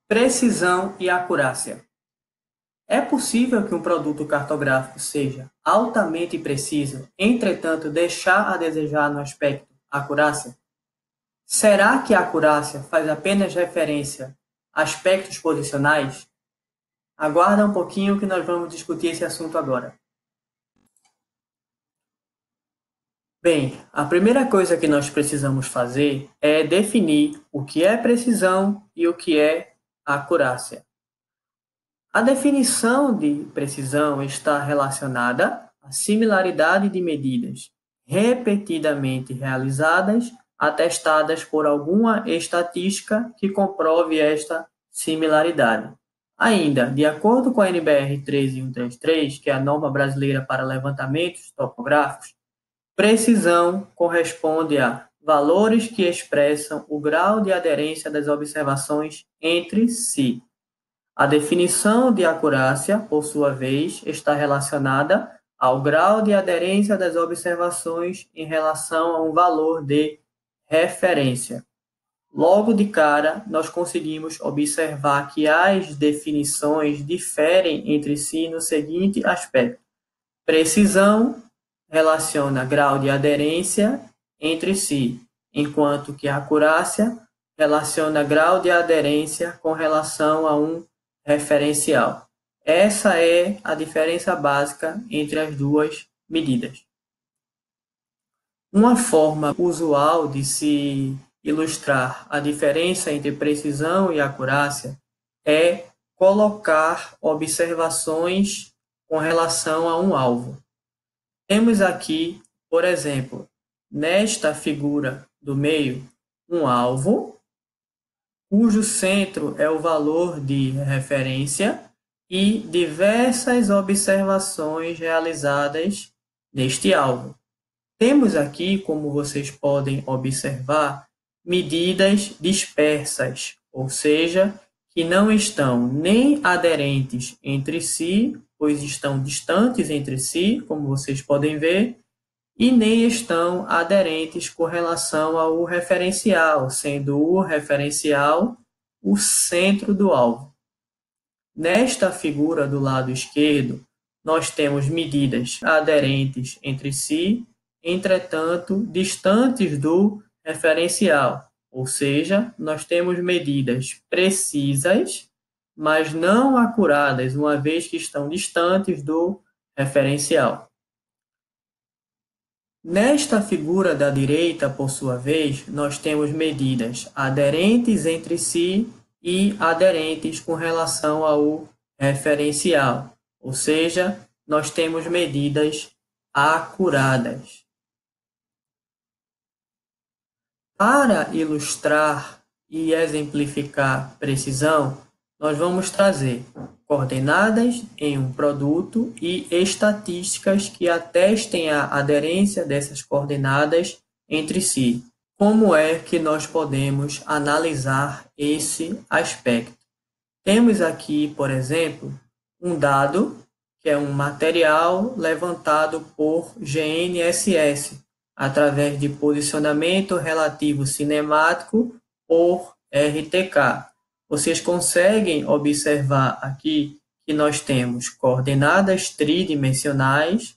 Precisão e acurácia. É possível que um produto cartográfico seja altamente preciso, entretanto deixar a desejar no aspecto acurácia? Será que a acurácia faz apenas referência a aspectos posicionais? Aguarda um pouquinho que nós vamos discutir esse assunto agora. Bem, a primeira coisa que nós precisamos fazer é definir o que é precisão e o que é acurácia. A definição de precisão está relacionada à similaridade de medidas repetidamente realizadas, atestadas por alguma estatística que comprove esta similaridade. Ainda, de acordo com a NBR 13133, que é a norma brasileira para levantamentos topográficos, precisão corresponde a valores que expressam o grau de aderência das observações entre si. A definição de acurácia, por sua vez, está relacionada ao grau de aderência das observações em relação a um valor de referência. Logo de cara, nós conseguimos observar que as definições diferem entre si no seguinte aspecto: precisão relaciona grau de aderência entre si, enquanto que a acurácia relaciona grau de aderência com relação a um referencial. Essa é a diferença básica entre as duas medidas. Uma forma usual de se ilustrar a diferença entre precisão e acurácia é colocar observações com relação a um alvo. Temos aqui, por exemplo, nesta figura do meio, um alvo, cujo centro é o valor de referência e diversas observações realizadas neste alvo. Temos aqui, como vocês podem observar, medidas dispersas, ou seja, que não estão nem aderentes entre si, pois estão distantes entre si, como vocês podem ver, e nem estão aderentes com relação ao referencial, sendo o referencial o centro do alvo. Nesta figura do lado esquerdo, nós temos medidas aderentes entre si, entretanto distantes do referencial, ou seja, nós temos medidas precisas, mas não acuradas, uma vez que estão distantes do referencial. Nesta figura da direita, por sua vez, nós temos medidas aderentes entre si e aderentes com relação ao referencial, ou seja, nós temos medidas acuradas. Para ilustrar e exemplificar precisão, nós vamos trazer coordenadas em um produto e estatísticas que atestem a aderência dessas coordenadas entre si. Como é que nós podemos analisar esse aspecto? Temos aqui, por exemplo, um dado, que é um material levantado por GNSS, através de posicionamento relativo cinemático por RTK. Vocês conseguem observar aqui que nós temos coordenadas tridimensionais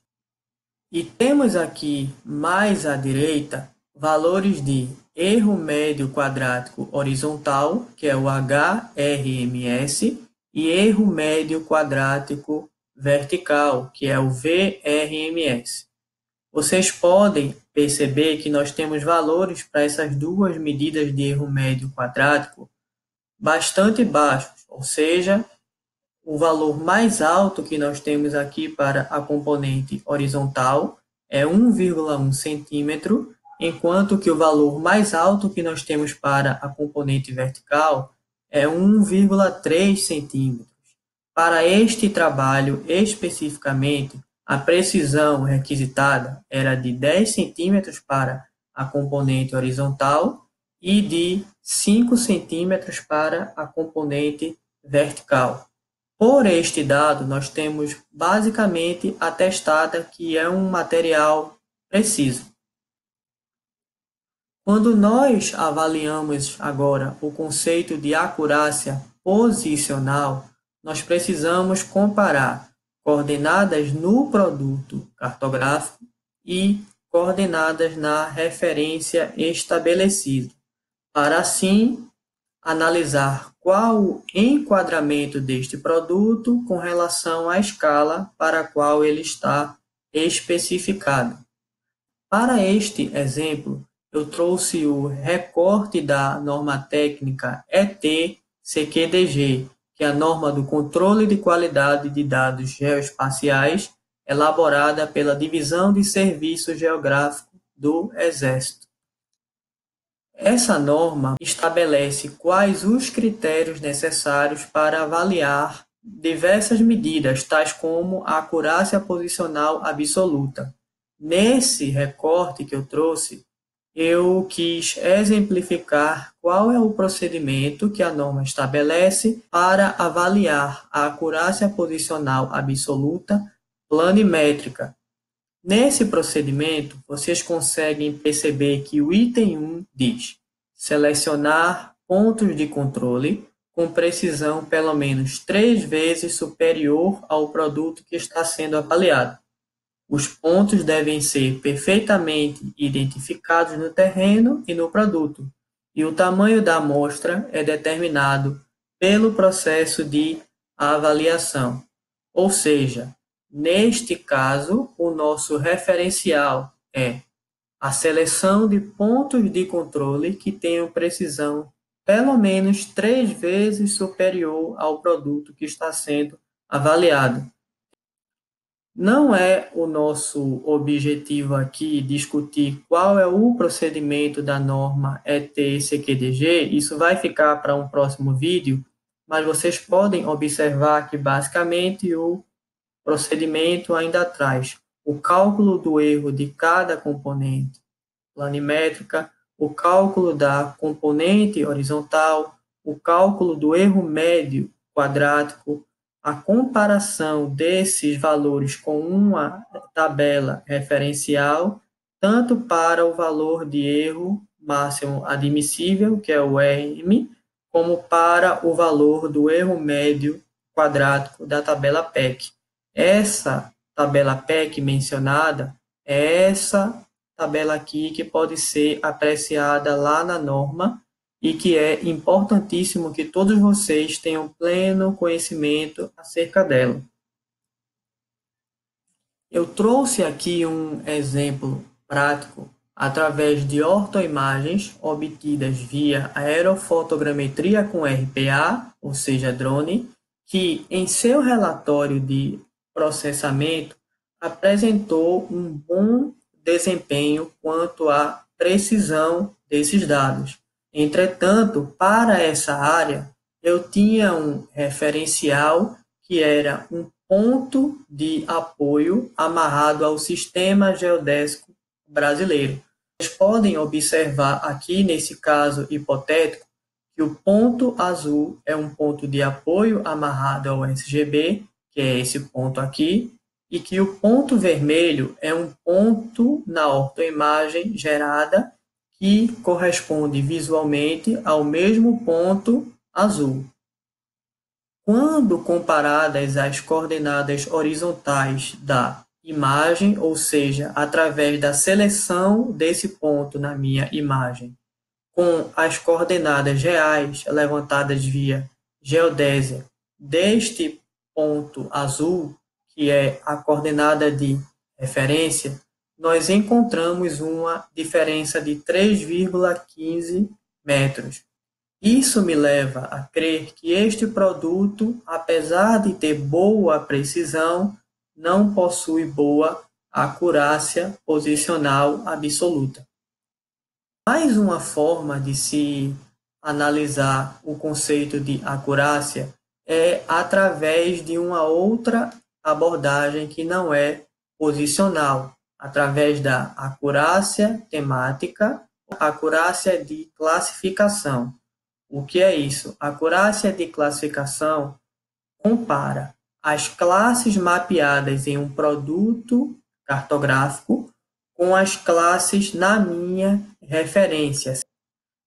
e temos aqui mais à direita valores de erro médio quadrático horizontal, que é o HRMS, e erro médio quadrático vertical, que é o VRMS. Vocês podem perceber que nós temos valores para essas duas medidas de erro médio quadrático bastante baixos, ou seja, o valor mais alto que nós temos aqui para a componente horizontal é 1,1 centímetro, enquanto que o valor mais alto que nós temos para a componente vertical é 1,3 centímetros. Para este trabalho especificamente, a precisão requisitada era de 10 centímetros para a componente horizontal e de 5 centímetros para a componente vertical. Por este dado, nós temos basicamente atestada que é um material preciso. Quando nós avaliamos agora o conceito de acurácia posicional, nós precisamos comparar coordenadas no produto cartográfico e coordenadas na referência estabelecida, para assim analisar qual o enquadramento deste produto com relação à escala para a qual ele está especificado. Para este exemplo, eu trouxe o recorte da norma técnica ET-CQDG, que é a norma do controle de qualidade de dados geoespaciais, elaborada pela Divisão de Serviço Geográfico do Exército. Essa norma estabelece quais os critérios necessários para avaliar diversas medidas, tais como a acurácia posicional absoluta. Nesse recorte que eu trouxe, eu quis exemplificar qual é o procedimento que a norma estabelece para avaliar a acurácia posicional absoluta planimétrica. Nesse procedimento, vocês conseguem perceber que o item 1 diz selecionar pontos de controle com precisão pelo menos 3 vezes superior ao produto que está sendo avaliado. Os pontos devem ser perfeitamente identificados no terreno e no produto, e o tamanho da amostra é determinado pelo processo de avaliação. Ou seja, neste caso, o nosso referencial é a seleção de pontos de controle que tenham precisão pelo menos 3 vezes superior ao produto que está sendo avaliado. Não é o nosso objetivo aqui discutir qual é o procedimento da norma ET-CQDG, isso vai ficar para um próximo vídeo, mas vocês podem observar que basicamente o procedimento ainda traz o cálculo do erro de cada componente planimétrica, o cálculo da componente horizontal, o cálculo do erro médio quadrático, a comparação desses valores com uma tabela referencial, tanto para o valor de erro máximo admissível, que é o RM, como para o valor do erro médio quadrático da tabela PEC. Essa tabela PEC mencionada é essa tabela aqui que pode ser apreciada lá na norma e que é importantíssimo que todos vocês tenham pleno conhecimento acerca dela. Eu trouxe aqui um exemplo prático através de ortoimagens obtidas via aerofotogrametria com RPA, ou seja, drone, que em seu relatório de processamento apresentou um bom desempenho quanto à precisão desses dados. Entretanto, para essa área, eu tinha um referencial que era um ponto de apoio amarrado ao Sistema Geodésico Brasileiro. Vocês podem observar aqui, nesse caso hipotético, que o ponto azul é um ponto de apoio amarrado ao SGB, que é esse ponto aqui, e que o ponto vermelho é um ponto na ortoimagem gerada que corresponde visualmente ao mesmo ponto azul. Quando comparadas as coordenadas horizontais da imagem, ou seja, através da seleção desse ponto na minha imagem, com as coordenadas reais levantadas via geodésia deste ponto azul, que é a coordenada de referência, nós encontramos uma diferença de 3,15 metros. Isso me leva a crer que este produto, apesar de ter boa precisão, não possui boa acurácia posicional absoluta. Mais uma forma de se analisar o conceito de acurácia é através de uma outra abordagem que não é posicional, através da acurácia temática, acurácia de classificação. O que é isso? A acurácia de classificação compara as classes mapeadas em um produto cartográfico com as classes na minha referência.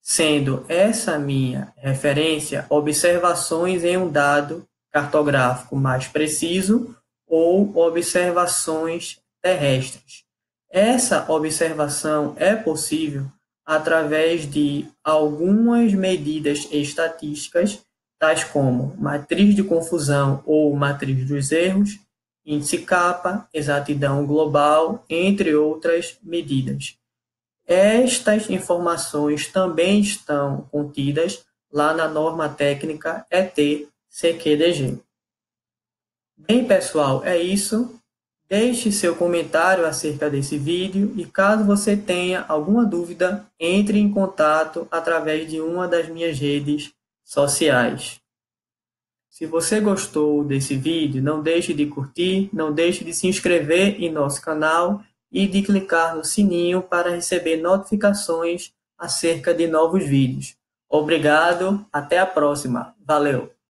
sendo essa minha referência observações em um dado cartográfico mais preciso ou observações terrestres. Essa observação é possível através de algumas medidas estatísticas, tais como matriz de confusão ou matriz dos erros, índice kappa, exatidão global, entre outras medidas. Estas informações também estão contidas lá na norma técnica ET-CQDG. Bem, pessoal, é isso. Deixe seu comentário acerca desse vídeo e caso você tenha alguma dúvida, entre em contato através de uma das minhas redes sociais. Se você gostou desse vídeo, não deixe de curtir, não deixe de se inscrever em nosso canal e de clicar no sininho para receber notificações acerca de novos vídeos. Obrigado, até a próxima. Valeu!